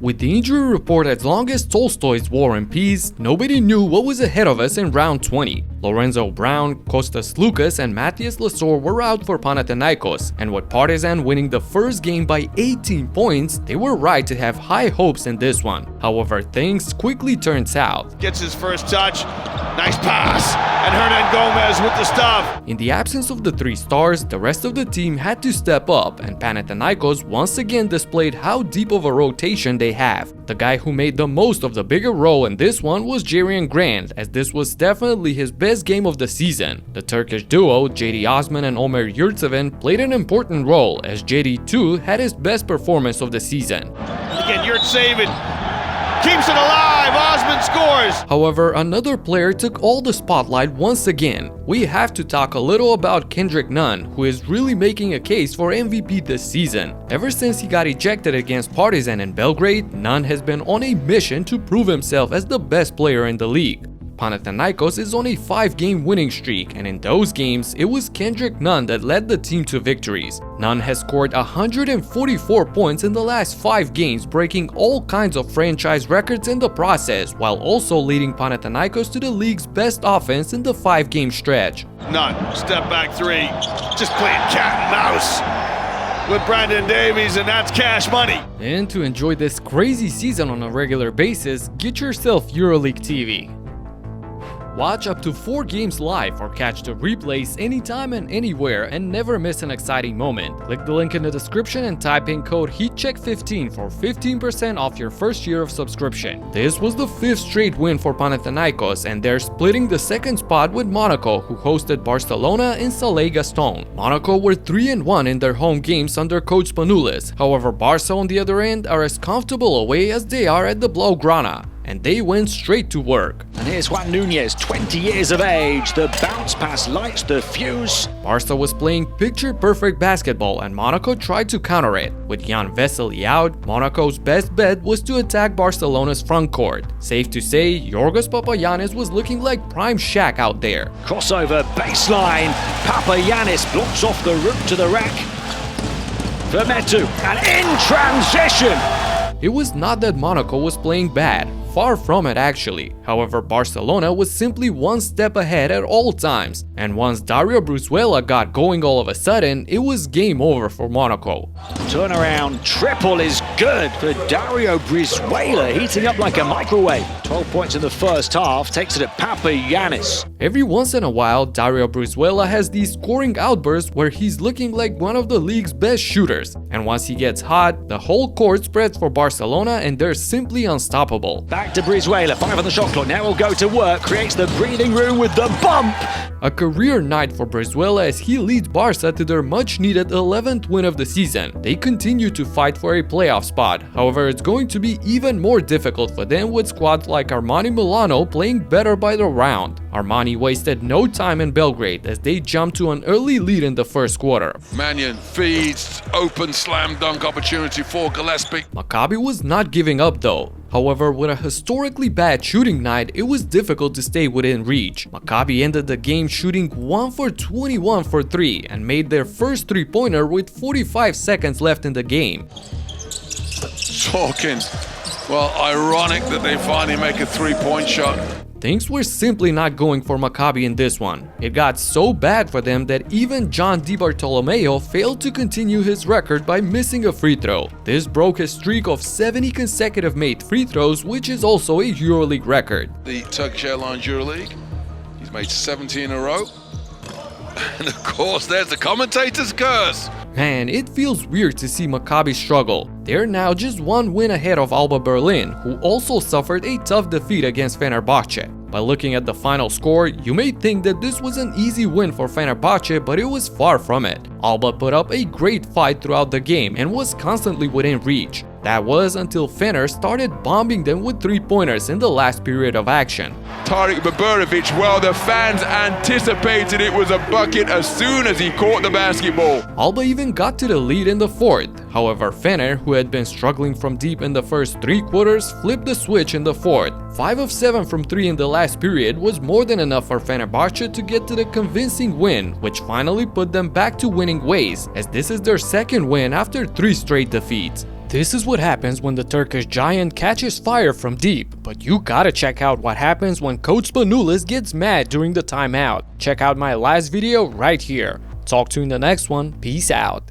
With the injury report as long as Tolstoy's War and Peace, nobody knew what was ahead of us in round 20. Lorenzo Brown, Kostas Lukas and Matthias Lesor were out for Panathinaikos, and with Partizan winning the first game by 18 points, they were right to have high hopes in this one. However, things quickly turned south. Gets his first touch, nice pass, and Hernan Gomez with the stop. In the absence of the three stars, the rest of the team had to step up, and Panathinaikos once again displayed how deep of a rotation they have. The guy who made the most of the bigger role in this one was Jerian Grant, as this was definitely his best game of the season. The Turkish duo, JD Osman and Omer Yurtseven, played an important role, as JD too had his best performance of the season. Again, Yurtseven keeps it alive, Osman scores! However, another player took all the spotlight once again. We have to talk a little about Kendrick Nunn, who is really making a case for MVP this season. Ever since he got ejected against Partizan in Belgrade, Nunn has been on a mission to prove himself as the best player in the league. Panathinaikos is on a 5-game winning streak, and in those games, it was Kendrick Nunn that led the team to victories. Nunn has scored 144 points in the last 5 games, breaking all kinds of franchise records in the process, while also leading Panathinaikos to the league's best offense in the 5-game stretch. Nunn, step back three, just playing cat and mouse with Brandon Davies, and that's cash money. And to enjoy this crazy season on a regular basis, get yourself EuroLeague TV. Watch up to 4 games live or catch the replays anytime and anywhere and never miss an exciting moment. Click the link in the description and type in code HEATCHECK15 for 15% off your first year of subscription. This was the 5th straight win for Panathinaikos, and they're splitting the 2nd spot with Monaco, who hosted Barcelona in Salé Gaston. Monaco were 3-1 in their home games under coach Spanoulis. However, Barca on the other end are as comfortable away as they are at the Blaugrana, and they went straight to work. And here's Juan Nunez, 20 years of age. The bounce pass lights the fuse. Barca was playing picture-perfect basketball, and Monaco tried to counter it. With Jan Vesely out, Monaco's best bet was to attack Barcelona's front court. Safe to say, Yorgos Papagiannis was looking like prime Shaq out there. Crossover baseline. Papagiannis blocks off the route to the rack. Vermetu, and in transition. It was not that Monaco was playing bad, far from it actually. However, Barcelona was simply one step ahead at all times, and once Dario Brizuela got going all of a sudden, it was game over for Monaco. Turnaround triple is good for Dario Brizuela, heating up like a microwave. 12 points in the first half, takes it at Papagiannis. Every once in a while, Dario Brizuela has these scoring outbursts where he's looking like one of the league's best shooters, and once he gets hot, the whole court spreads for Barcelona and they're simply unstoppable. Back to Brizuela, 5 on the shot clock, now will go to work, creates the breathing room with the bump. A career night for Brizuela as he leads Barca to their much-needed 11th win of the season. They continue to fight for a playoff spot, however it's going to be even more difficult for them with squads like Armani Milano playing better by the round. Armani wasted no time in Belgrade as they jumped to an early lead in the first quarter. Mannion feeds, open slam dunk opportunity for Gillespie. Maccabi was not giving up though. However, with a historically bad shooting night, it was difficult to stay within reach. Maccabi ended the game shooting 1 for 21 for 3 and made their first 3-pointer with 45 seconds left in the game. Talking. Well, ironic that they finally make a 3-point shot. Things were simply not going for Maccabi in this one. It got so bad for them that even John DiBartolomeo failed to continue his record by missing a free throw. This broke his streak of 70 consecutive made free throws, which is also a EuroLeague record. The Turkish Airlines EuroLeague, he's made 70 in a row. And of course, there's the commentator's curse. Man, it feels weird to see Maccabi struggle. They're now just 1 win ahead of Alba Berlin, who also suffered a tough defeat against Fenerbahce. By looking at the final score, you may think that this was an easy win for Fenerbahce, but it was far from it. Alba put up a great fight throughout the game and was constantly within reach. That was until Fener started bombing them with 3-pointers in the last period of action. Tarik Baburovic, well, the fans anticipated it was a bucket as soon as he caught the basketball. Alba even got to the lead in the 4th. However, Fener, who had been struggling from deep in the first 3 quarters, flipped the switch in the 4th. 5 of 7 from 3 in the last period was more than enough for Fenerbahce to get to the convincing win, which finally put them back to winning ways, as this is their 2nd win after 3 straight defeats. This is what happens when the Turkish giant catches fire from deep, but you gotta check out what happens when Coach Spanulis gets mad during the timeout. Check out my last video right here. Talk to you in the next one. Peace out.